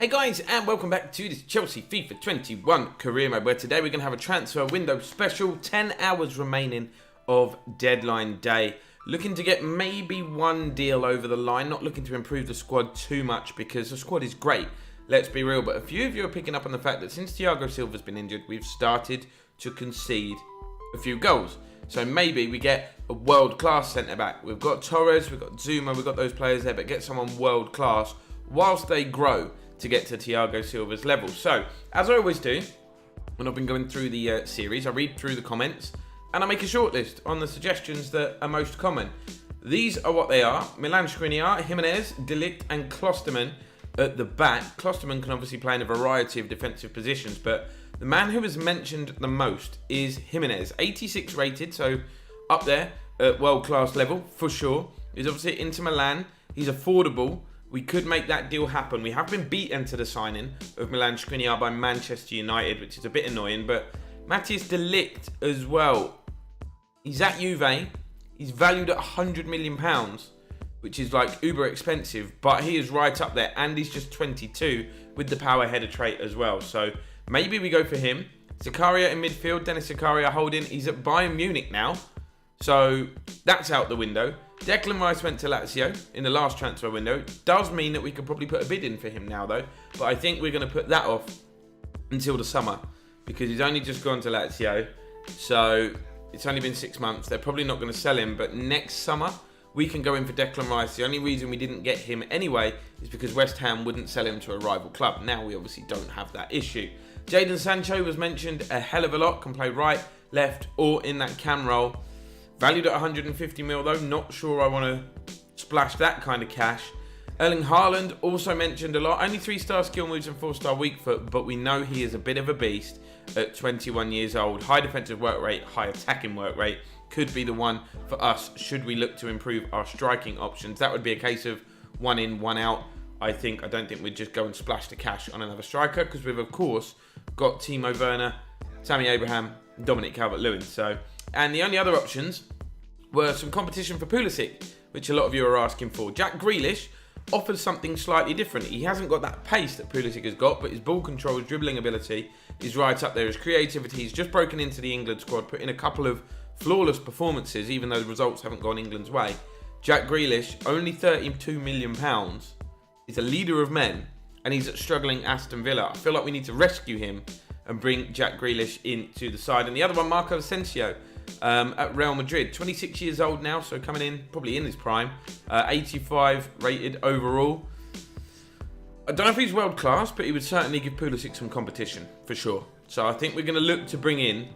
Hey guys, and welcome back to this Chelsea FIFA 21 career mode, where today we're going to have a transfer window special. 10 hours remaining of deadline day. Looking to get maybe one deal over the line. Not looking to improve the squad too much because the squad is great. Let's be real, but a few of you are picking up on the fact that since Thiago Silva's been injured, we've started to concede a few goals. So maybe we get a world-class centre-back. We've got Torres, we've got Zuma, we've got those players there, but get someone world-class whilst they grow to get to Thiago Silva's level. So, as I always do, when I've been going through the series, I read through the comments and I make a shortlist on the suggestions that are most common. These are what they are: Milan Skriniar, Jimenez, De Ligt and Klosterman at the back. Klosterman can obviously play in a variety of defensive positions, but the man who was mentioned the most is Jimenez. 86 rated, so up there at world-class level for sure. He's obviously at Inter Milan. He's affordable. We could make that deal happen. We have been beaten to the signing of Milan Skriniar by Manchester United, which is a bit annoying. But Matthias De Ligt as well. He's at Juve. He's valued at £100 million, which is like uber expensive. But he is right up there, and he's just 22 with the power header trait as well. So maybe we go for him. Zakaria in midfield. Dennis Zakaria holding. He's at Bayern Munich now, so that's out the window. Declan Rice went to Lazio in the last transfer window. Does mean that we could probably put a bid in for him now though. But I think we're going to put that off until the summer because he's only just gone to Lazio. So it's only been 6 months. They're probably not going to sell him. But next summer we can go in for Declan Rice. The only reason we didn't get him anyway is because West Ham wouldn't sell him to a rival club. Now we obviously don't have that issue. Jadon Sancho was mentioned a hell of a lot. Can play right, left or in that cam role. Valued at 150 mil though, not sure I want to splash that kind of cash. Erling Haaland also mentioned a lot. Only 3-star skill moves and 4-star weak foot, but we know he is a bit of a beast at 21 years old. High defensive work rate, high attacking work rate. Could be the one for us should we look to improve our striking options. That would be a case of one in, one out. I don't think we'd just go and splash the cash on another striker because we've of course got Timo Werner, Tammy Abraham, Dominic Calvert-Lewin. And the only other options were some competition for Pulisic, which a lot of you are asking for. Jack Grealish offers something slightly different. He hasn't got that pace that Pulisic has got, but his ball control, his dribbling ability is right up there. His creativity, he's just broken into the England squad, put in a couple of flawless performances, even though the results haven't gone England's way. Jack Grealish, only £32 million. He's a leader of men, and he's at struggling Aston Villa. I feel like we need to rescue him and bring Jack Grealish into the side. And the other one, Marco Asensio, at Real Madrid. 26 years old now, so coming in, probably in his prime. 85 rated overall. I don't know if he's world class, but he would certainly give Pulisic some competition, for sure. So I think we're going to look to bring in,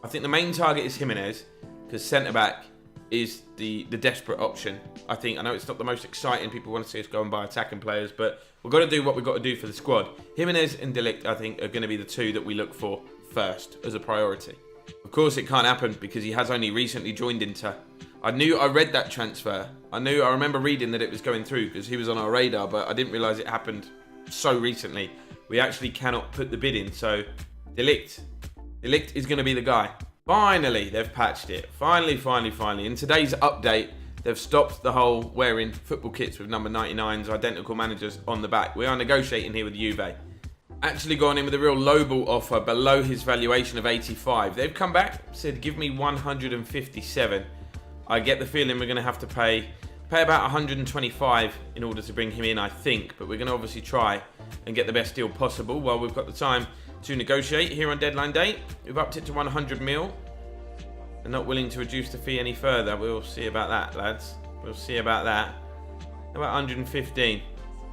I think the main target is Jimenez, because centre-back is the desperate option. I know it's not the most exciting. People want to see us go and buy attacking players, but we've got to do what we've got to do for the squad. Jimenez and De Ligt, I think, are going to be the two that we look for first as a priority. Of course, it can't happen because he has only recently joined Inter. I read that transfer. I remember reading that it was going through because he was on our radar, but I didn't realise it happened so recently. We actually cannot put the bid in, so De Ligt is going to be the guy. Finally, they've patched it. Finally. In today's update, they've stopped the whole wearing football kits with number 99s, identical managers on the back. We are negotiating here with Juve. Actually gone in with a real lowball offer below his valuation of 85. They've come back, said give me 157. I get the feeling we're going to have to pay about 125 in order to bring him in, I think. But we're going to obviously try and get the best deal possible while we've got the time to negotiate here on deadline day. We've upped it to 100 mil. They're not willing to reduce the fee any further. We'll see about that, lads. We'll see about that. How about 115?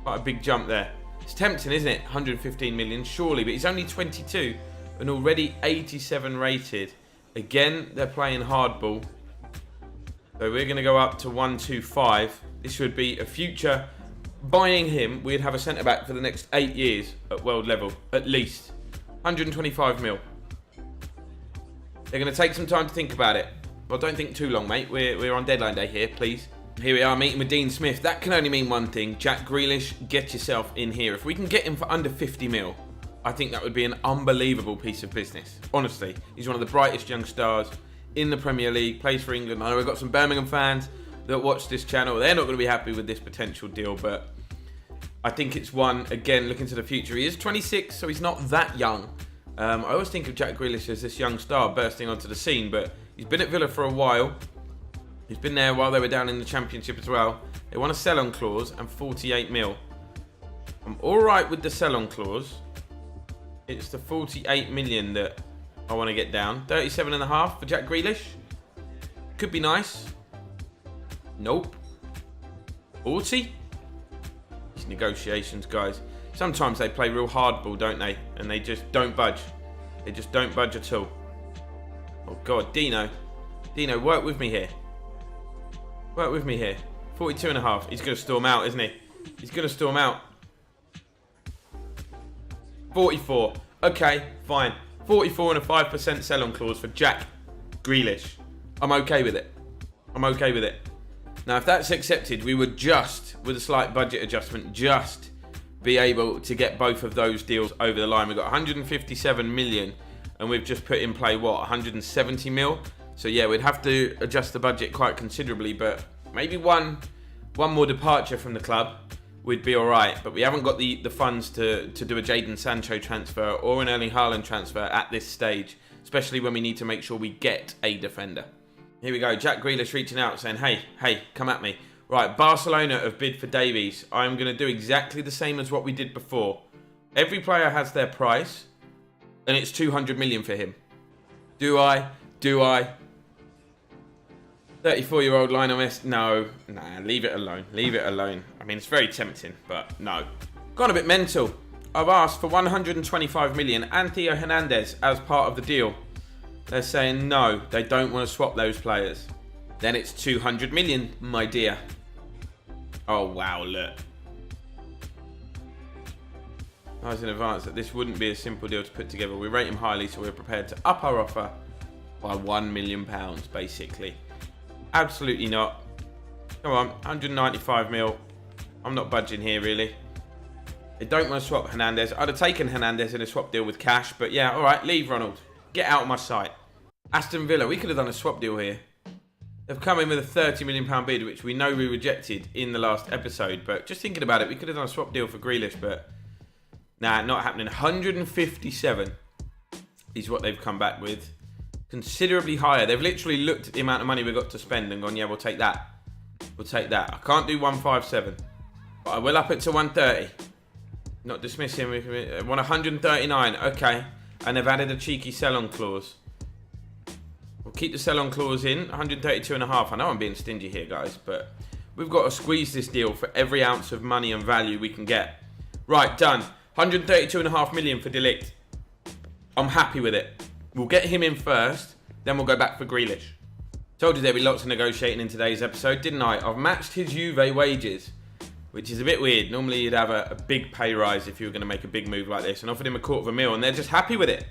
Quite a big jump there. It's tempting, isn't it? 115 million, surely, but he's only 22 and already 87 rated. Again, they're playing hardball. So we're going to go up to 125. This would be a future. Buying him, we'd have a centre-back for the next 8 years at world level, at least. 125 mil. They're going to take some time to think about it. Well, don't think too long, mate. We're on deadline day here, please. Here we are meeting with Dean Smith. That can only mean one thing. Jack Grealish, get yourself in here. If we can get him for under 50 mil, I think that would be an unbelievable piece of business. Honestly, he's one of the brightest young stars in the Premier League, plays for England. I know we've got some Birmingham fans that watch this channel. They're not going to be happy with this potential deal, but I think it's one, again, looking to the future. He is 26, so he's not that young. I always think of Jack Grealish as this young star bursting onto the scene, but he's been at Villa for a while. He's been there while they were down in the Championship as well. They want a sell-on clause and 48 mil. I'm all right with the sell-on clause. It's the 48 million that I want to get down. 37.5 for Jack Grealish. Could be nice. Nope. 40? These negotiations, guys. Sometimes they play real hardball, don't they? And they just don't budge. They just don't budge at all. Oh, God. Dino. Dino, work with me here. Work with me here. 42.5. He's going to storm out, isn't he? He's going to storm out. 44. Okay, fine. 44 and a 5% sell-on clause for Jack Grealish. I'm okay with it. I'm okay with it. Now, if that's accepted, we would just, with a slight budget adjustment, just be able to get both of those deals over the line. We've got 157 million, and we've just put in play, what, 170 mil? So, yeah, we'd have to adjust the budget quite considerably, but maybe one more departure from the club, we'd be all right. But we haven't got the funds to do a Jadon Sancho transfer or an Erling Haaland transfer at this stage, especially when we need to make sure we get a defender. Here we go. Jack Grealish reaching out saying, hey, come at me. Right, Barcelona have bid for Davies. I'm going to do exactly the same as what we did before. Every player has their price, and it's 200 million for him. Do I? 34-year-old Lionel Messi? No, nah, leave it alone. Leave it alone. I mean, it's very tempting, but no. Gone a bit mental. I've asked for 125 million and Theo Hernandez as part of the deal. They're saying no, they don't want to swap those players. Then it's 200 million, my dear. Oh, wow, look. I was in advance that this wouldn't be a simple deal to put together. We rate him highly, so we're prepared to up our offer by £1 million, basically. Absolutely not. Come on, 195 mil. I'm not budging here, really. They don't want to swap Hernandez. I'd have taken Hernandez in a swap deal with cash, but yeah, all right, leave Ronald. Get out of my sight. Aston Villa, we could have done a swap deal here. They've come in with a £30 million bid, which we know we rejected in the last episode, but just thinking about it, we could have done a swap deal for Grealish, but nah, not happening. 157 is what they've come back with. Considerably higher. They've literally looked at the amount of money we've got to spend and gone, yeah, we'll take that. We'll take that. I can't do 157, but I will up it to 130. Not dismissing. We want 139. Okay. And they've added a cheeky sell-on clause. We'll keep the sell-on clause in. 132.5. I know I'm being stingy here, guys, but we've got to squeeze this deal for every ounce of money and value we can get. Right, done. 132.5 million for De Ligt. I'm happy with it. We'll get him in first, then we'll go back for Grealish. Told you there'd be lots of negotiating in today's episode, didn't I? I've matched his Juve wages, which is a bit weird. Normally you'd have a big pay rise if you were going to make a big move like this, and offered him a £250,000, and they're just happy with it.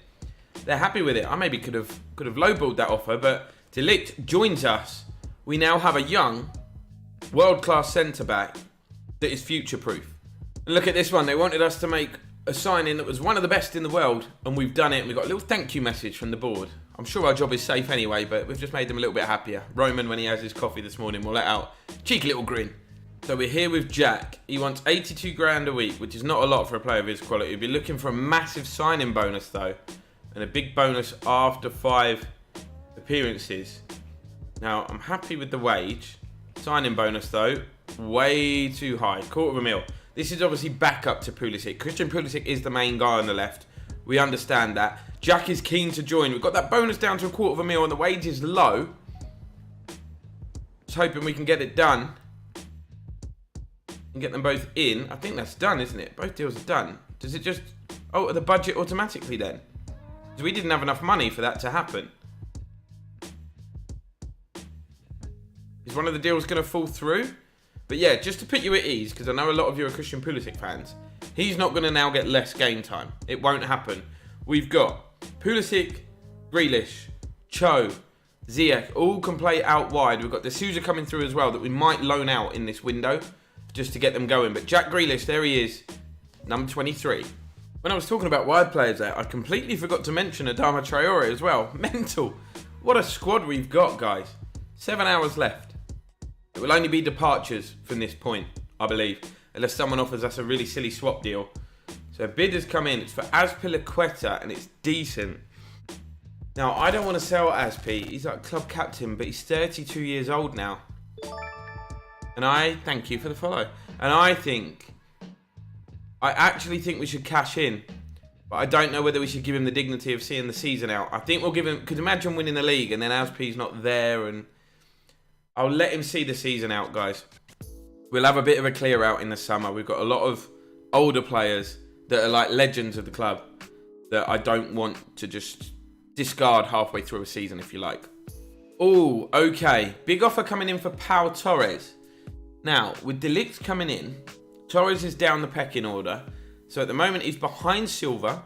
They're happy with it. I maybe could have lowballed that offer, but De Ligt joins us. We now have a young, world-class centre-back that is future-proof. And look at this one. They wanted us to make a signing that was one of the best in the world, and we've done it, and we've got a little thank you message from the board. I'm sure our job is safe anyway, but we've just made them a little bit happier. Roman, when he has his coffee this morning, will let out a cheeky little grin. So we're here with Jack. He wants 82 grand a week, which is not a lot for a player of his quality. He'd be looking for a massive signing bonus, though, and a big bonus after 5 appearances. Now, I'm happy with the wage. Signing bonus, though, way too high. £250,000. This is obviously backup to Pulisic. Christian Pulisic is the main guy on the left. We understand that. Jack is keen to join. We've got that bonus down to £250,000 and the wage is low. Just hoping we can get it done and get them both in. I think that's done, isn't it? Both deals are done. Does it just alter the budget automatically then? Because we didn't have enough money for that to happen. Is one of the deals going to fall through? But yeah, just to put you at ease, because I know a lot of you are Christian Pulisic fans, he's not going to now get less game time. It won't happen. We've got Pulisic, Grealish, Cho, Ziyech, all can play out wide. We've got De Souza coming through as well that we might loan out in this window just to get them going. But Jack Grealish, there he is, number 23. When I was talking about wide players there, I completely forgot to mention Adama Traore as well. Mental. What a squad we've got, guys. 7 hours left. It will only be departures from this point, I believe. unless someone offers us a really silly swap deal. So a bid has come in. It's for Azpilicueta, and it's decent. Now, I don't want to sell Azpi. He's like club captain, but he's 32 years old now. And I thank you for the follow. And I actually think we should cash in. But I don't know whether we should give him the dignity of seeing the season out. I think we'll give him... Because imagine winning the league and then Azpi's not there. And I'll let him see the season out, guys. We'll have a bit of a clear out in the summer. We've got a lot of older players that are like legends of the club that I don't want to just discard halfway through a season, if you like. Oh, okay. Big offer coming in for Pau Torres. Now, with De Ligt coming in, Torres is down the pecking order. So at the moment, he's behind Silva,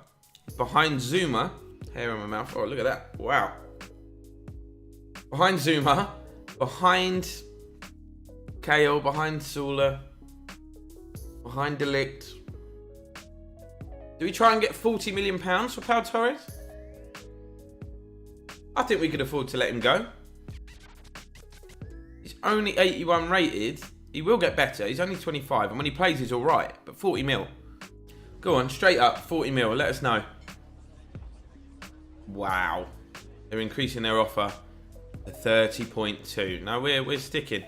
behind Zuma. Hair on my mouth. Oh, look at that. Wow. Behind Zuma, behind Kale, behind Sula, behind De Ligt. Do we try and get £40 million for Pau Torres? I think we could afford to let him go. He's only 81 rated. He will get better. He's only 25. And when he plays, he's all right. But 40 mil. Go on, straight up, 40 mil. Let us know. Wow. They're increasing their offer to 30.2. No, we're sticking.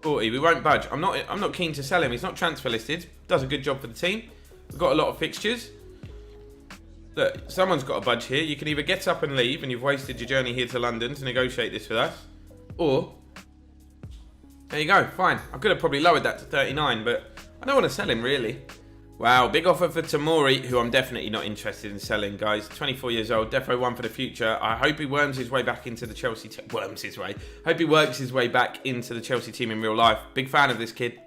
40. We won't budge. I'm not keen to sell him. He's not transfer listed. Does a good job for the team. We've got a lot of fixtures. Look, someone's got to budge here. You can either get up and leave, and you've wasted your journey here to London to negotiate this with us, or there you go. Fine. I could have probably lowered that to 39, but I don't want to sell him really. Wow, big offer for Tamori, who I'm definitely not interested in selling, guys. 24 years old, defo one for the future. I hope he worms his way back into the Chelsea team. Hope he works his way back into the Chelsea team in real life. Big fan of this kid.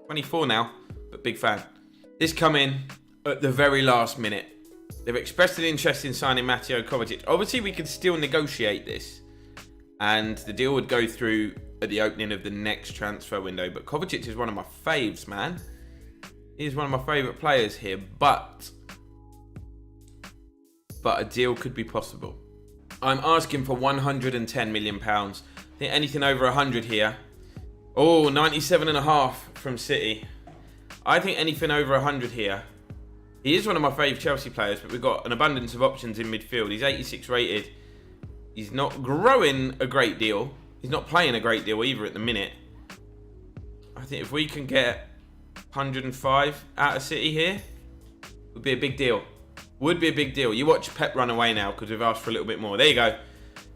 24 now, but big fan. This come in at the very last minute. They've expressed an interest in signing Mateo Kovacic. Obviously, we could still negotiate this, and the deal would go through at the opening of the next transfer window. But Kovacic is one of my faves, man. He's one of my favourite players here, but a deal could be possible. I'm asking for £110 million. I think anything over 100 here. Oh, 97.5 from City. I think anything over 100 here. He is one of my favourite Chelsea players, but we've got an abundance of options in midfield. He's 86 rated. He's not growing a great deal. He's not playing a great deal either at the minute. I think if we can get 105 out of City here, would be a big deal. Would be a big deal. You watch Pep run away now because we've asked for a little bit more. There you go.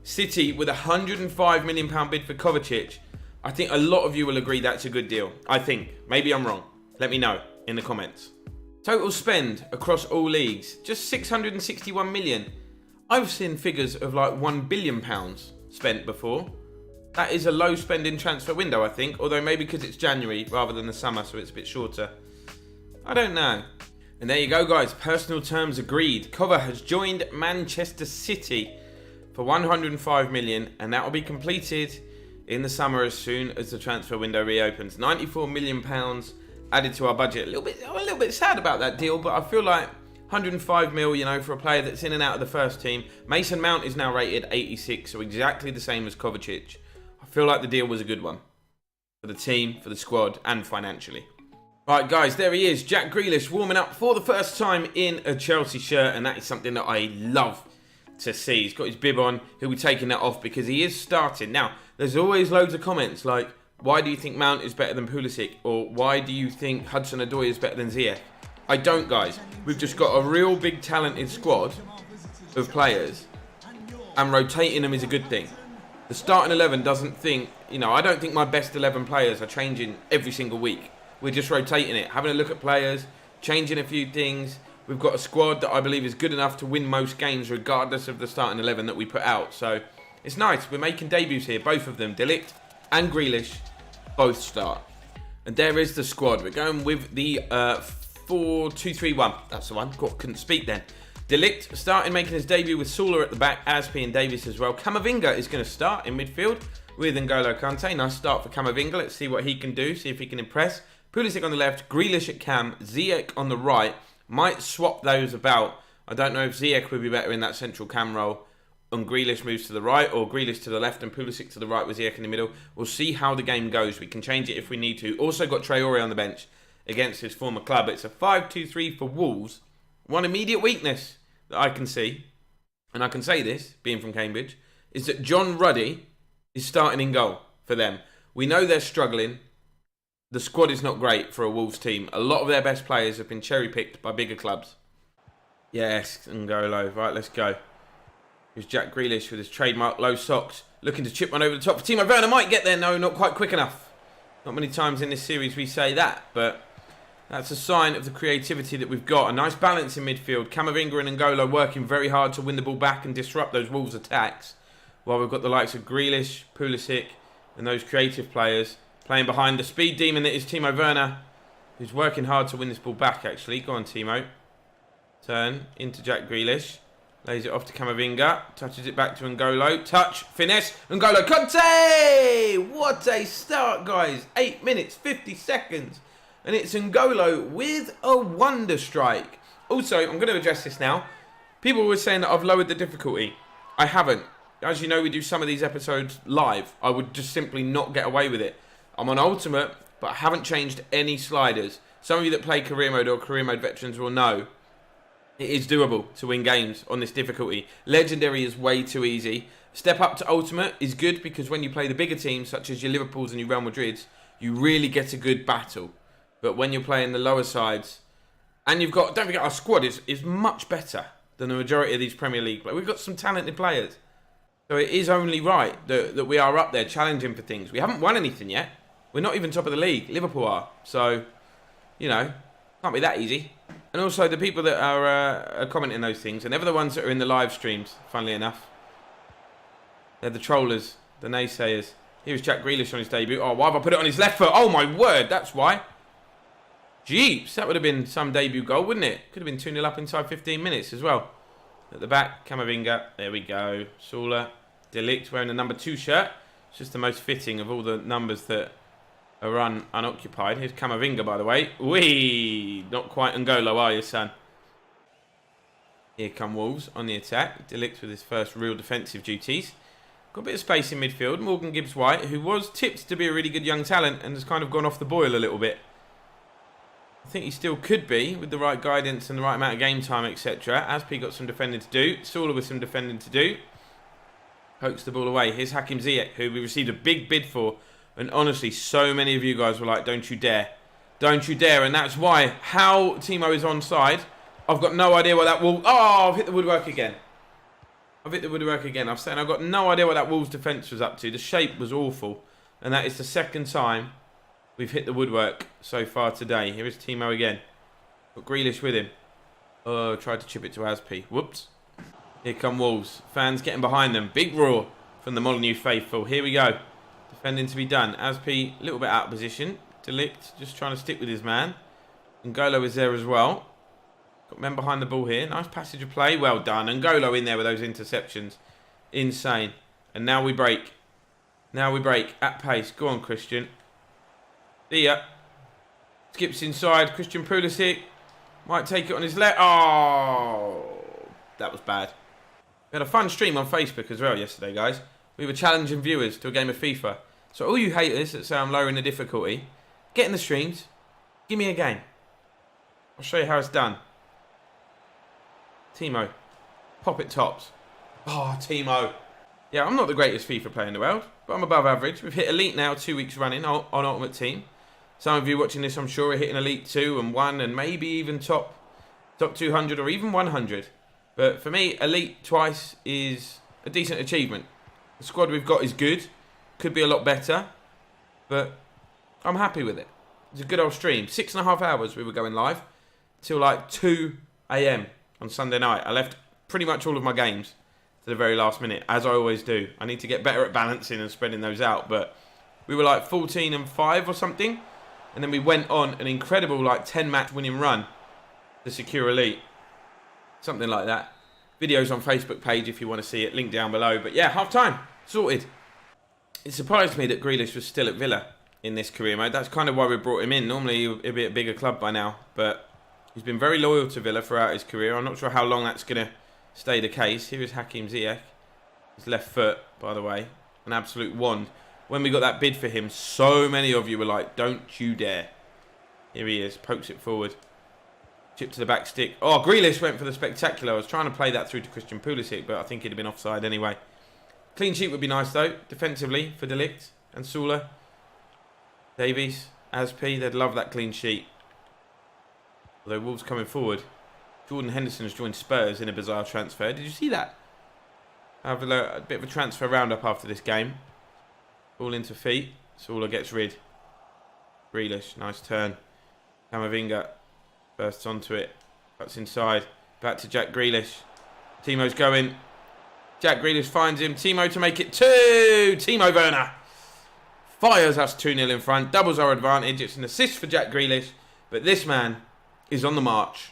City with a £105 million bid for Kovacic. I think a lot of you will agree that's a good deal. I think. Maybe I'm wrong. Let me know in the comments. Total spend across all leagues, just 661 million. I've seen figures of like £1 billion spent before. That is a low spending transfer window, I think. Although maybe because it's January rather than the summer, so it's a bit shorter. I don't know. And there you go, guys. Personal terms agreed. Kova has joined Manchester City for 105 million, and that will be completed in the summer as soon as the transfer window reopens. £94 million added to our budget. I'm a little bit sad about that deal, but I feel like 105 mil, you know, for a player that's in and out of the first team. Mason Mount is now rated 86, so exactly the same as Kovacic. I feel like the deal was a good one for the team, for the squad, and financially. Right, guys, there he is. Jack Grealish warming up for the first time in a Chelsea shirt, and that is something that I love to see. He's got his bib on. He'll be taking that off because he is starting. Now, there's always loads of comments like, why do you think Mount is better than Pulisic? Or why do you think Hudson-Odoi is better than Ziyech? I don't, guys. We've just got a real big talented squad of players, and rotating them is a good thing. The starting 11 doesn't think, I don't think my best 11 players are changing every single week. We're just rotating it, having a look at players, changing a few things. We've got a squad that I believe is good enough to win most games regardless of the starting 11 that we put out. So it's nice. We're making debuts here, both of them. De Ligt and Grealish both start. And there is the squad. We're going with the 4-2-3-1. That's the one. Couldn't speak then. De Ligt starting making his debut with Sula at the back, Azpi and Davies as well. Camavinga is going to start in midfield with N'Golo Kante. Nice start for Camavinga. Let's see what he can do, see if he can impress. Pulisic on the left, Grealish at cam, Ziyech on the right. Might swap those about. I don't know if Ziyech would be better in that central cam role and Grealish moves to the right, or Grealish to the left and Pulisic to the right with Ziyech in the middle. We'll see how the game goes. We can change it if we need to. Also got Traore on the bench against his former club. It's a 5-2-3 for Wolves. One immediate weakness that I can see, and I can say this, being from Cambridge, is that John Ruddy is starting in goal for them. We know they're struggling. The squad is not great for a Wolves team. A lot of their best players have been cherry-picked by bigger clubs. Yes, N'Golo. Right, let's go. Here's Jack Grealish with his trademark low socks. Looking to chip one over the top for Timo Werner. Might get there. No, not quite quick enough. Not many times in this series we say that, but that's a sign of the creativity that we've got. A nice balance in midfield. Camavinga and N'Golo working very hard to win the ball back and disrupt those Wolves' attacks. While we've got the likes of Grealish, Pulisic, and those creative players playing behind the speed demon that is Timo Werner, who's working hard to win this ball back, actually. Go on, Timo. Turn into Jack Grealish. Lays it off to Camavinga. Touches it back to N'Golo. Touch. Finesse. N'Golo Conte! What a start, guys. 8 minutes, 50 seconds. And it's N'Golo with a wonder strike. Also, I'm going to address this now. People were saying that I've lowered the difficulty. I haven't. As you know, we do some of these episodes live. I would just simply not get away with it. I'm on Ultimate, but I haven't changed any sliders. Some of you that play Career Mode or Career Mode veterans will know it is doable to win games on this difficulty. Legendary is way too easy. Step up to Ultimate is good because when you play the bigger teams, such as your Liverpools and your Real Madrids, you really get a good battle. But when you're playing the lower sides, and you've got, don't forget, our squad is much better than the majority of these Premier League players. We've got some talented players. So it is only right that we are up there challenging for things. We haven't won anything yet. We're not even top of the league. Liverpool are. So, you know, can't be that easy. And also, the people that are commenting those things, and they're the ones that are in the live streams, funnily enough. They're the trollers, the naysayers. Here's Jack Grealish on his debut. Oh, why have I put it on his left foot? Oh, my word, that's why. Jeeps, that would have been some debut goal, wouldn't it? Could have been 2-0 up inside 15 minutes as well. At the back, Camavinga. There we go. Sula. De Ligt wearing the number 2 shirt. It's just the most fitting of all the numbers that are unoccupied. Here's Camavinga, by the way. Whee! Not quite N'Golo, are you, son? Here come Wolves on the attack. De Ligt with his first real defensive duties. Got a bit of space in midfield. Morgan Gibbs-White, who was tipped to be a really good young talent and has kind of gone off the boil a little bit. I think he still could be with the right guidance and the right amount of game time, etc. Aspi got some defending to do. Sula with some defending to do. Pokes the ball away. Here's Hakim Ziyech, who we received a big bid for. And honestly, so many of you guys were like, don't you dare. Don't you dare. And that's why. How Timo is onside, I've got no idea what that Wolves... Oh, I've hit the woodwork again. I've said I've got no idea what that Wolves defence was up to. The shape was awful. And that is the second time we've hit the woodwork so far today. Here is Timo again. Got Grealish with him. Oh, tried to chip it to Aspi. Whoops. Here come Wolves. Fans getting behind them. Big roar from the Molyneux faithful. Here we go. Defending to be done. Aspi, a little bit out of position. De Ligt just trying to stick with his man. N'Golo is there as well. Got men behind the ball here. Nice passage of play. Well done. N'Golo in there with those interceptions. Insane. And now we break. Now we break at pace. Go on, Christian. See ya. Skips inside. Christian Pulisic might take it on his left. Oh, that was bad. We had a fun stream on Facebook as well yesterday, guys. We were challenging viewers to a game of FIFA. So all you haters that say I'm lowering the difficulty, get in the streams. Give me a game. I'll show you how it's done. Timo. Pop it tops. Oh, Timo. Yeah, I'm not the greatest FIFA player in the world, but I'm above average. We've hit Elite now 2 weeks running on Ultimate Team. Some of you watching this, I'm sure, are hitting Elite 2 and 1 and maybe even top 200 or even 100. But for me, Elite twice is a decent achievement. The squad we've got is good. Could be a lot better. But I'm happy with it. It's a good old stream. 6.5 hours we were going live. Till like 2 AM on Sunday night. I left pretty much all of my games to the very last minute, as I always do. I need to get better at balancing and spreading those out. But we were like 14-5 or something. And then we went on an incredible like 10-match winning run to secure Elite. Something like that. Videos on Facebook page if you want to see it. Link down below. But yeah, half time. Sorted. It surprised me that Grealish was still at Villa in this career mode. That's kind of why we brought him in. Normally he'd be at a bigger club by now. But he's been very loyal to Villa throughout his career. I'm not sure how long that's going to stay the case. Here is Hakim Ziyech. His left foot, by the way. An absolute wand. When we got that bid for him, so many of you were like, don't you dare. Here he is. Pokes it forward. Chip to the back stick. Oh, Grealish went for the spectacular. I was trying to play that through to Christian Pulisic, but I think he'd have been offside anyway. Clean sheet would be nice, though, defensively, for De Ligt and Sula. Davies, Aspi, they'd love that clean sheet. Although Wolves coming forward. Jordan Henderson has joined Spurs in a bizarre transfer. Did you see that? Have a bit of a transfer roundup after this game. Ball into feet. Sula gets rid. Grealish, nice turn. Camavinga bursts onto it. Cuts inside. Back to Jack Grealish. Timo's going. Jack Grealish finds him. Timo to make it 2. Timo Werner fires us 2-0 in front. Doubles our advantage. It's an assist for Jack Grealish. But this man is on the march.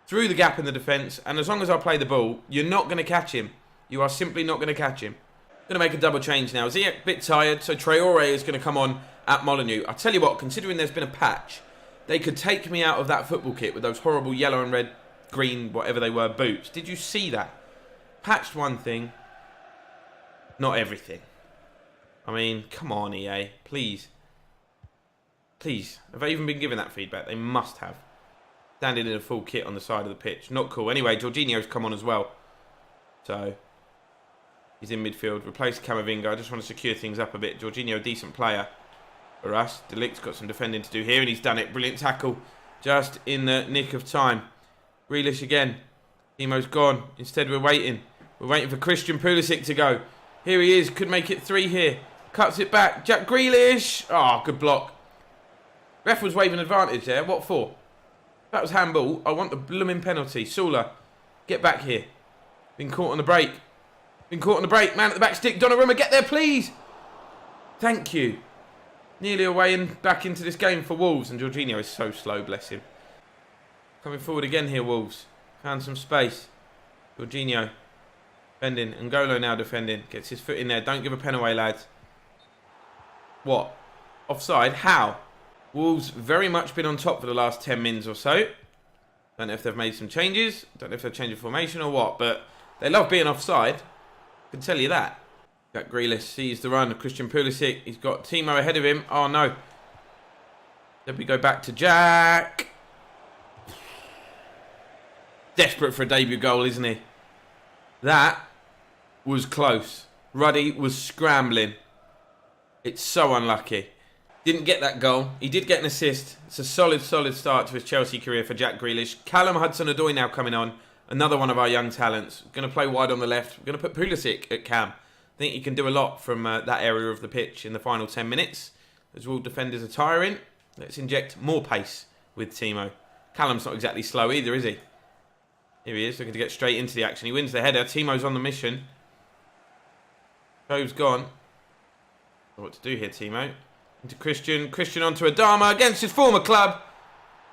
Through the gap in the defence. And as long as I play the ball, you're not going to catch him. You are simply not going to catch him. Going to make a double change now. Ziyech a bit tired. So Traore is going to come on at Molineux. I tell you what, considering there's been a patch, they could take me out of that football kit with those horrible yellow and red, green, whatever they were, boots. Did you see that? Patched one thing, not everything. I mean, come on, EA. Please. Please. Have they even been given that feedback? They must have. Standing in a full kit on the side of the pitch. Not cool. Anyway, Jorginho's come on as well. So, he's in midfield. Replaced Camavinga. I just want to secure things up a bit. Jorginho, decent player for us. De Ligt's got some defending to do here, and he's done it. Brilliant tackle. Just in the nick of time. Grealish again. Timo's gone. Instead, we're waiting. We're waiting for Christian Pulisic to go. Here he is. Could make it 3 here. Cuts it back. Jack Grealish. Oh, good block. Ref was waving advantage there. What for? That was handball. I want the blooming penalty. Sula, get back here. Been caught on the break. Been caught on the break. Man at the back stick. Donnarumma, get there, please. Thank you. Nearly away and back into this game for Wolves. And Jorginho is so slow, bless him. Coming forward again here, Wolves. Found some space. Jorginho defending. N'Golo now defending. Gets his foot in there. Don't give a pen away, lads. What? Offside? How? Wolves very much been on top for the last 10 mins or so. Don't know if they've made some changes. Don't know if they've changed the formation or what. But they love being offside. I can tell you that. Jack Grealish sees the run of Christian Pulisic. He's got Timo ahead of him. Oh, no. Then we go back to Jack. Desperate for a debut goal, isn't he? That was close. Ruddy was scrambling. It's so unlucky. Didn't get that goal. He did get an assist. It's a solid start to his Chelsea career for Jack Grealish. Callum Hudson-Odoi now coming on. Another one of our young talents. Going to play wide on the left. We're going to put Pulisic at cam. I think he can do a lot from that area of the pitch in the final 10 minutes. As Wolves defenders are tiring. Let's inject more pace with Timo. Callum's not exactly slow either, is he? Here he is, looking to get straight into the action. He wins the header. Timo's on the mission. Joe's gone. What to do here, Timo? Into Christian. Christian onto Adama against his former club.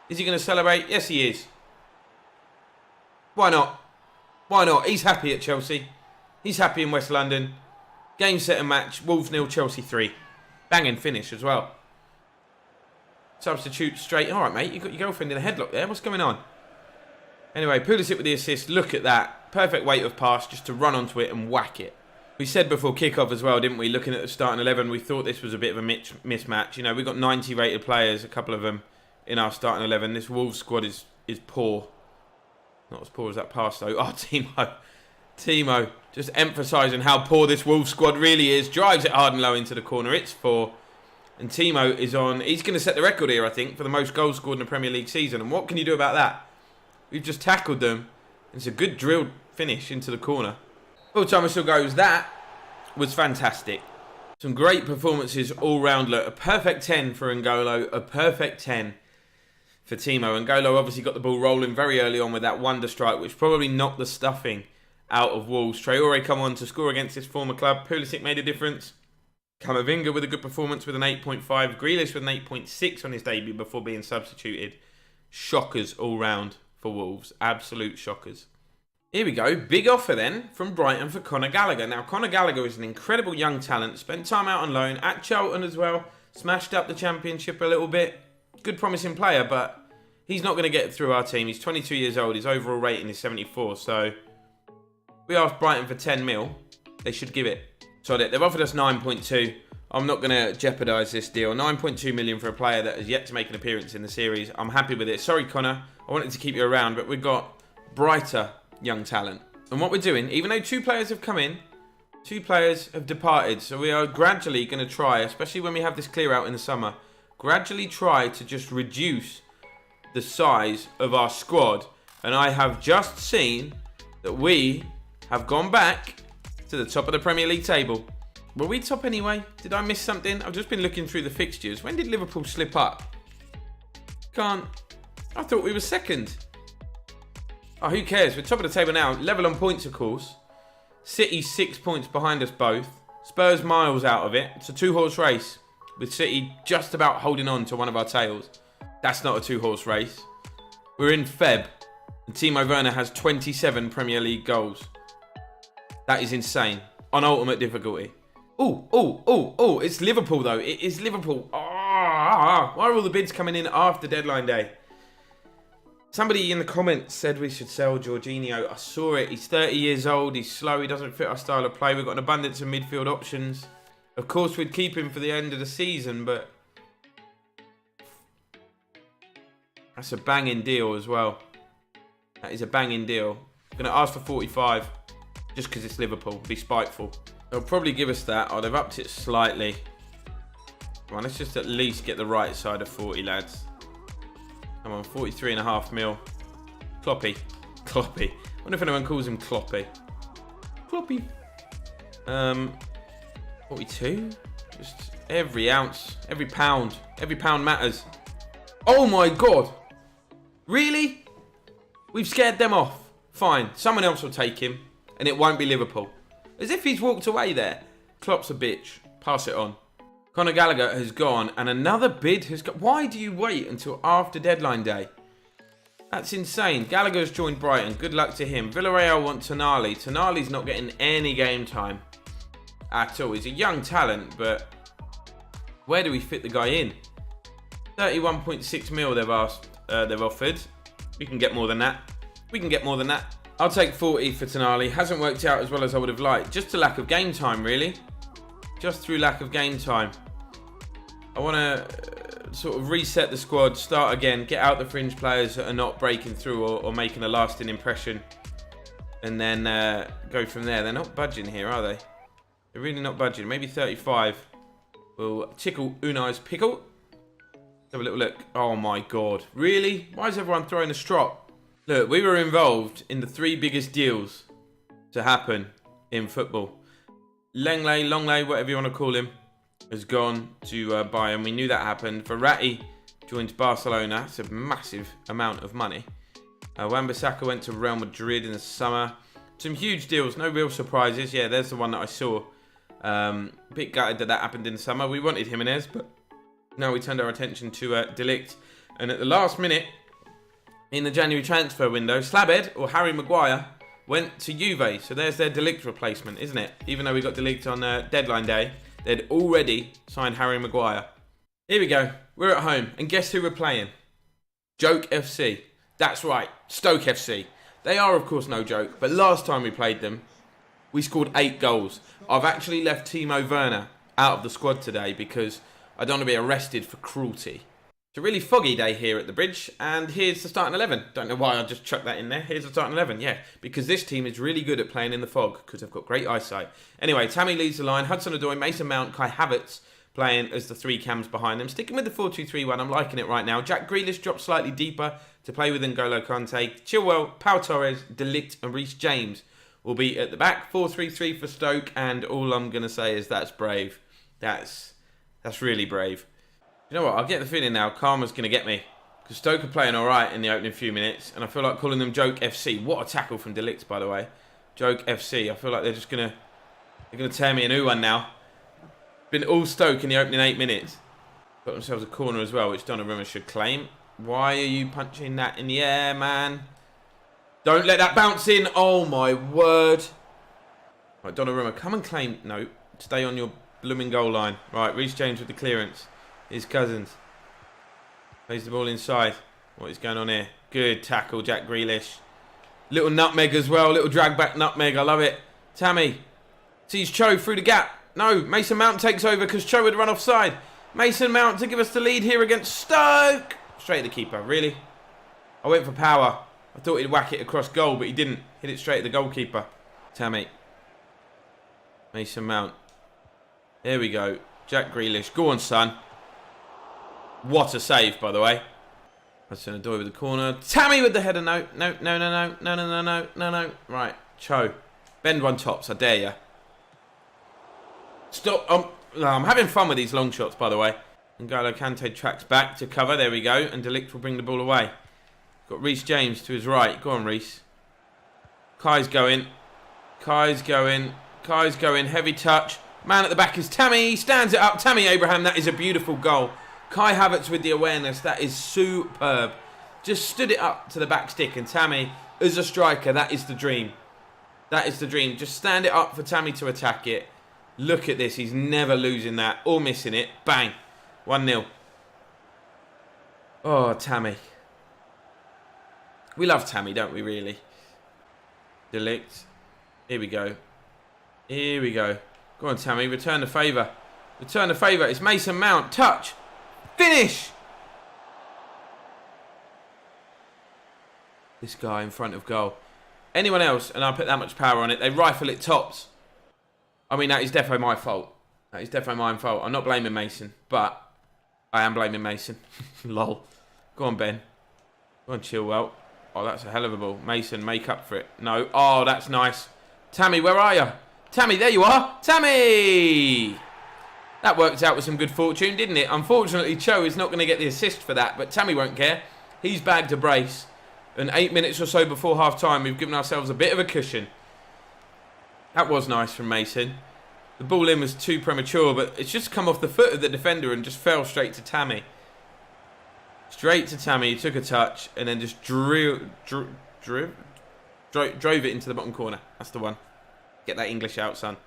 Is he going to celebrate? Yes, he is. Why not? Why not? He's happy at Chelsea. He's happy in West London. Game, set and match. Wolves 0, Chelsea 3. Banging finish as well. Substitute straight. All right, mate. You got your girlfriend in a headlock there. What's going on? Anyway, Pulisic with the assist. Look at that. Perfect weight of pass just to run onto it and whack it. We said before kickoff as well, didn't we? Looking at the starting 11, we thought this was a bit of a mismatch. You know, we've got 90 rated players, a couple of them in our starting 11. This Wolves squad is poor. Not as poor as that pass, though. Oh, Timo. Just emphasising how poor this Wolves squad really is. Drives it hard and low into the corner. It's 4. And Timo is on. He's going to set the record here, I think, for the most goals scored in a Premier League season. And what can you do about that? We've just tackled them. It's a good drilled finish into the corner. Full time whistle goes. That was fantastic. Some great performances all round. Look, a perfect 10 for N'Golo. A perfect 10 for Timo. N'Golo obviously got the ball rolling very early on with that wonder strike, which probably knocked the stuffing out of Wolves. Traore come on to score against his former club. Pulisic made a difference. Camavinga with a good performance with an 8.5. Grealish with an 8.6 on his debut before being substituted. Shockers all round for Wolves. Absolute shockers. Here we go. Big offer then from Brighton for Conor Gallagher. Now, Conor Gallagher is an incredible young talent. Spent time out on loan at Charlton as well. Smashed up the Championship a little bit. Good promising player, but he's not going to get through our team. He's 22 years old. His overall rating is 74. So, we asked Brighton for 10 mil. They should give it. So they've offered us 9.2. I'm not going to jeopardise this deal. 9.2 million for a player that has yet to make an appearance in the series. I'm happy with it. Sorry, Connor. I wanted to keep you around, but we've got brighter young talent. And what we're doing, even though 2 players have come in, 2 players have departed. So we are gradually going to try, especially when we have this clear out in the summer, gradually try to just reduce the size of our squad. And I have just seen that we have gone back to the top of the Premier League table. Were we top anyway? Did I miss something? I've just been looking through the fixtures. When did Liverpool slip up? I thought we were second. Oh, who cares? We're top of the table now. Level on points, of course. City 6 points behind us both. Spurs miles out of it. It's a 2-horse race, with City just about holding on to one of our tails. That's not a 2-horse race. We're in Feb, and Timo Werner has 27 Premier League goals. That is insane. On ultimate difficulty. Oh, it's Liverpool though. It is Liverpool. Why are all the bids coming in after deadline day? Somebody in the comments said we should sell Jorginho. I saw it. He's 30 years old. He's slow. He doesn't fit our style of play. We've got an abundance of midfield options. Of course, we'd keep him for the end of the season, but that's a banging deal as well. That is a banging deal. I'm going to ask for 45 just because it's Liverpool. Be spiteful. They'll probably give us that. Oh, they've upped it slightly. Come on, let's just at least get the right side of 40, lads. Come on, 43.5 mil. Kloppy. I wonder if anyone calls him Kloppy. 42? Just every ounce, every pound matters. Oh my God. Really? We've scared them off. Fine, someone else will take him, and it won't be Liverpool. As if he's walked away there. Klopp's a bitch. Pass it on. Conor Gallagher has gone, and another bid has got. Why do you wait until after deadline day? That's insane. Gallagher's joined Brighton. Good luck to him. Villarreal want Tonali. Tonali's not getting any game time at all. He's a young talent, but where do we fit the guy in? 31.6 mil they've offered. We can get more than that. I'll take 40 for Tonali. Hasn't worked out as well as I would have liked. Just a lack of game time, really. Just through lack of game time. I want to sort of reset the squad, start again, get out the fringe players that are not breaking through or making a lasting impression, and then go from there. They're not budging here, are they? They're really not budging. Maybe 35 will tickle Unai's pickle. Let's have a little look. Oh my God. Really? Why is everyone throwing a strop? Look, we were involved in the 3 biggest deals to happen in football. Longley, whatever you want to call him, has gone to Bayern. We knew that happened. Verratti joins Barcelona. That's a massive amount of money. Wan-Bissaka went to Real Madrid in the summer. Some huge deals, no real surprises. Yeah, there's the one that I saw. Bit gutted that happened in the summer. We wanted Jimenez, but now we turned our attention to De Ligt. And at the last minute, in the January transfer window, Slabhead or Harry Maguire went to Juve. So there's their De Ligt replacement, isn't it? Even though we got De Ligt on deadline day, they'd already signed Harry Maguire. Here we go. We're at home. And guess who we're playing? Joke FC. That's right. Stoke FC. They are, of course, no joke. But last time we played them, we scored 8 goals. I've actually left Timo Werner out of the squad today because I don't want to be arrested for cruelty. It's a really foggy day here at the bridge, and here's the starting 11. Don't know why I just chucked that in there. Here's the starting 11, yeah. Because this team is really good at playing in the fog, because they've got great eyesight. Anyway, Tammy leads the line. Hudson-Odoi, Mason Mount, Kai Havertz playing as the 3 cams behind them. Sticking with the 4-2-3-1, I'm liking it right now. Jack Grealish drops slightly deeper to play with N'Golo Kante. Chilwell, Pau Torres, De Ligt and Reece James will be at the back. 4-3-3 for Stoke, and all I'm going to say is that's brave. That's really brave. You know what? I'll get the feeling now karma's going to get me. Because Stoke are playing alright in the opening few minutes. And I feel like calling them Joke FC. What a tackle from De Ligt, by the way. Joke FC. I feel like they're just going to... They're going to tear me a new one now. Been all Stoke in the opening 8 minutes. Got themselves a corner as well, which Donnarumma should claim. Why are you punching that in the air, man? Don't let that bounce in. Oh, my word. Right, Donnarumma, come and claim... No, stay on your blooming goal line. Right, Reece James with the clearance. His Cousins. Plays the ball inside. What is going on here? Good tackle, Jack Grealish. Little nutmeg as well. Little drag back nutmeg. I love it. Tammy sees Cho through the gap. No, Mason Mount takes over because Cho would run offside. Mason Mount to give us the lead here against Stoke. Straight at the keeper, really? I went for power. I thought he'd whack it across goal, but he didn't. Hit it straight at the goalkeeper. Tammy. Mason Mount. There we go. Jack Grealish. Go on, son. What a save, by the way. Hudson-Odoi with the corner. Tammy with the header. No. Right. Cho. Bend one tops. I dare you. Stop. I'm having fun with these long shots, by the way. N'Golo Kante tracks back to cover. There we go. And De Ligt will bring the ball away. Got Reece James to his right. Go on, Reece. Kai's going. Heavy touch. Man at the back is Tammy. He stands it up. Tammy Abraham. That is a beautiful goal. Kai Havertz with the awareness. That is superb. Just stood it up to the back stick. And Tammy, as a striker, that is the dream. That is the dream. Just stand it up for Tammy to attack it. Look at this. He's never losing that or missing it. Bang. 1-0. Oh, Tammy. We love Tammy, don't we, really? De Ligt. Here we go. Go on, Tammy. Return the favour. It's Mason Mount. Touch. Finish! This guy in front of goal. Anyone else, and I put that much power on it, they rifle it tops. I mean, that is definitely my fault. I'm not blaming Mason, but I am blaming Mason. Lol. Go on, Ben. Go on, Chilwell. Oh, that's a hell of a ball. Mason, make up for it. No. Oh, that's nice. Tammy, where are you? Tammy, there you are. Tammy! That worked out with some good fortune, didn't it? Unfortunately, Cho is not going to get the assist for that, but Tammy won't care. He's bagged a brace. And 8 minutes or so before half-time, we've given ourselves a bit of a cushion. That was nice from Mason. The ball in was too premature, but it's just come off the foot of the defender and just fell straight to Tammy. Straight to Tammy. He took a touch and then just drove it into the bottom corner. That's the one. Get that English out, son.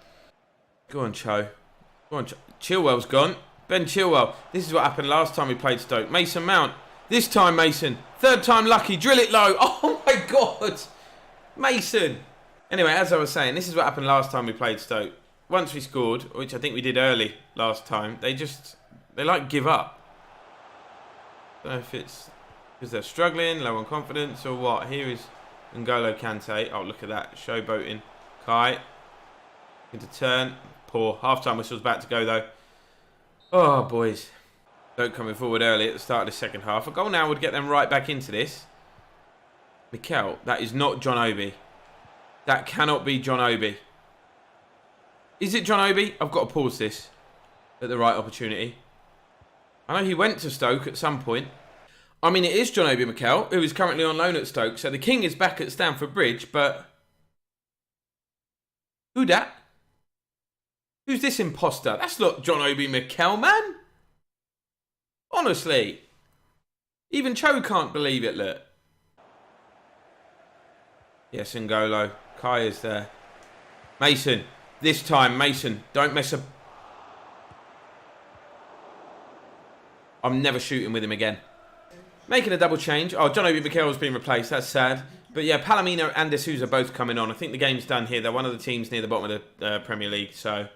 Go on, Cho. Chilwell's gone. Ben Chilwell. This is what happened last time we played Stoke. Mason Mount. This time, Mason. Third time lucky. Drill it low. Oh, my God. Mason. Anyway, as I was saying, this is what happened last time we played Stoke. Once we scored, which I think we did early last time, they like give up. I don't know if it's because they're struggling, low on confidence, or what. Here is N'Golo Kante. Oh, look at that. Showboating. Kai. Into turn. Poor. Half-time whistle's about to go, though. Oh, boys. Stoke coming forward early at the start of the second half. A goal now would get them right back into this. Mikel. That is not John Obi. That cannot be John Obi. Is it John Obi? I've got to pause this at the right opportunity. I know he went to Stoke at some point. I mean, it is John Obi Mikel, who is currently on loan at Stoke. So the King is back at Stamford Bridge, but... Who dat? Who's this imposter? That's not John Obi Mikel, man. Honestly. Even Cho can't believe it, look. Yes, N'Golo. Kai is there. Mason. This time, Mason. Don't mess up. I'm never shooting with him again. Making a double change. Oh, John Obi Mikel has been replaced. That's sad. But yeah, Palomino and De Souza both coming on. I think the game's done here. They're one of the teams near the bottom of the Premier League. So,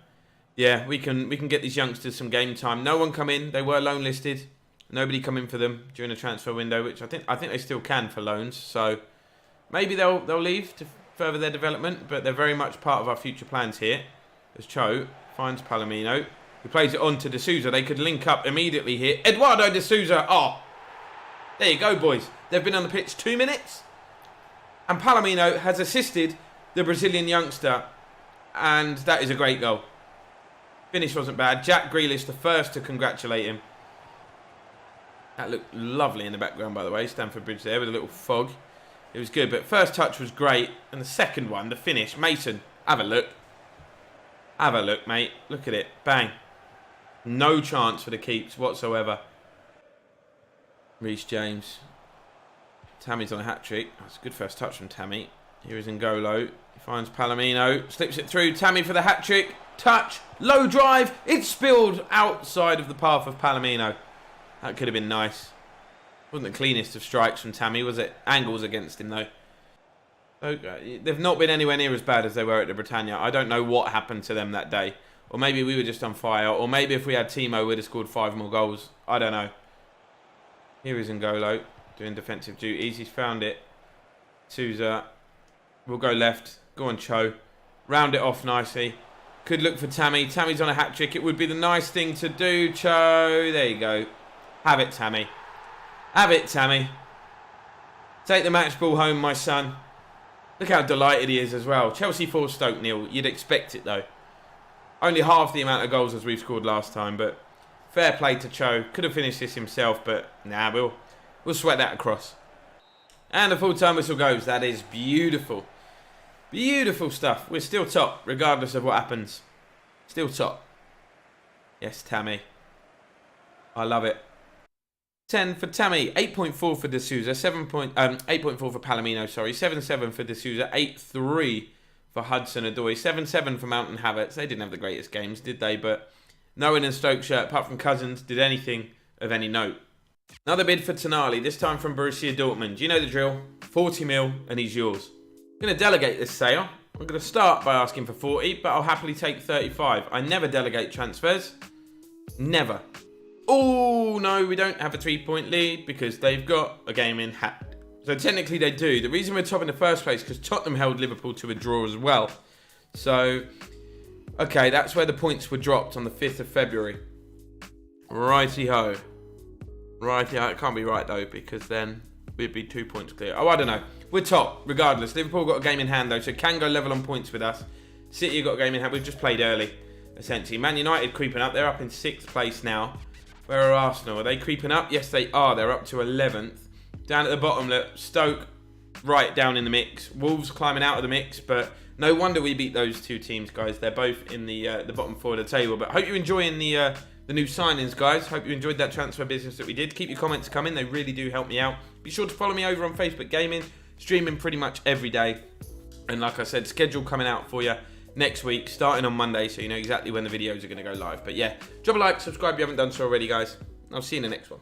yeah, we can get these youngsters some game time. No one come in. They were loan listed. Nobody come in for them during the transfer window, which I think they still can for loans. So maybe they'll leave to further their development. But they're very much part of our future plans here. As Cho finds Palomino, who plays it on to De Souza. They could link up immediately here. Eduardo De Souza. Oh, there you go, boys. They've been on the pitch 2 minutes. And Palomino has assisted the Brazilian youngster. And that is a great goal. Finish wasn't bad. Jack Grealish, the first to congratulate him. That looked lovely in the background, by the way. Stamford Bridge there with a little fog. It was good, but first touch was great. And the second one, the finish. Mason, have a look. Have a look, mate. Look at it. Bang. No chance for the keeps whatsoever. Reece James. Tammy's on a hat-trick. That's a good first touch from Tammy. Here is N'Golo. He finds Palomino. Slips it through. Tammy for the hat-trick. Touch. Low drive. It's spilled outside of the path of Palomino. That could have been nice. Wasn't the cleanest of strikes from Tammy, was it? Angles against him, though. So, they've not been anywhere near as bad as they were at the Britannia. I don't know what happened to them that day. Or maybe we were just on fire. Or maybe if we had Timo, we'd have scored 5 more goals. I don't know. Here is N'Golo doing defensive duties. He's found it. Souza. We'll go left. Go on, Cho. Round it off nicely. Could look for Tammy. Tammy's on a hat-trick. It would be the nice thing to do, Cho. There you go. Have it, Tammy. Have it, Tammy. Take the match ball home, my son. Look how delighted he is as well. Chelsea 4, Stoke 0. You'd expect it, though. Only half the amount of goals as we've scored last time, but fair play to Cho. Could have finished this himself, but nah, we'll sweat that across. And the full-time whistle goes. That is beautiful. Beautiful stuff. We're still top, regardless of what happens. Still top. Yes, Tammy. I love it. 10 for Tammy. 8.4 for D'Souza. 8.4 for Palomino, sorry. 7.7 for D'Souza. 8.3 for Hudson-Odoi. 7.7 for Mountain Havertz. They didn't have the greatest games, did they? But no one in Stoke shirt, apart from Cousins, did anything of any note. Another bid for Tonali, this time from Borussia Dortmund. You know the drill. 40 mil and he's yours. I'm going to delegate this sale. I'm going to start by asking for 40, but I'll happily take 35. I never delegate transfers. Never. Oh, no, we don't have a 3-point lead because they've got a game in hand. So technically they do. The reason we're top in the first place is because Tottenham held Liverpool to a draw as well. So, okay, that's where the points were dropped on the 5th of February. Righty-ho. Righty-ho. It can't be right, though, because then we'd be 2 points clear. Oh, I don't know. We're top, regardless. Liverpool got a game in hand, though, so can go level on points with us. City got a game in hand. We've just played early, essentially. Man United creeping up. They're up in 6th place now. Where are Arsenal? Are they creeping up? Yes, they are. They're up to 11th. Down at the bottom, look, Stoke right down in the mix. Wolves climbing out of the mix, but no wonder we beat those two teams, guys. They're both in the bottom 4 of the table. But hope you're enjoying the new signings, guys. Hope you enjoyed that transfer business that we did. Keep your comments coming. They really do help me out. Be sure to follow me over on Facebook Gaming. Streaming pretty much every day. And like I said, schedule coming out for you next week, starting on Monday, so you know exactly when the videos are going to go live. But yeah, drop a like, subscribe if you haven't done so already, guys. I'll see you in the next one.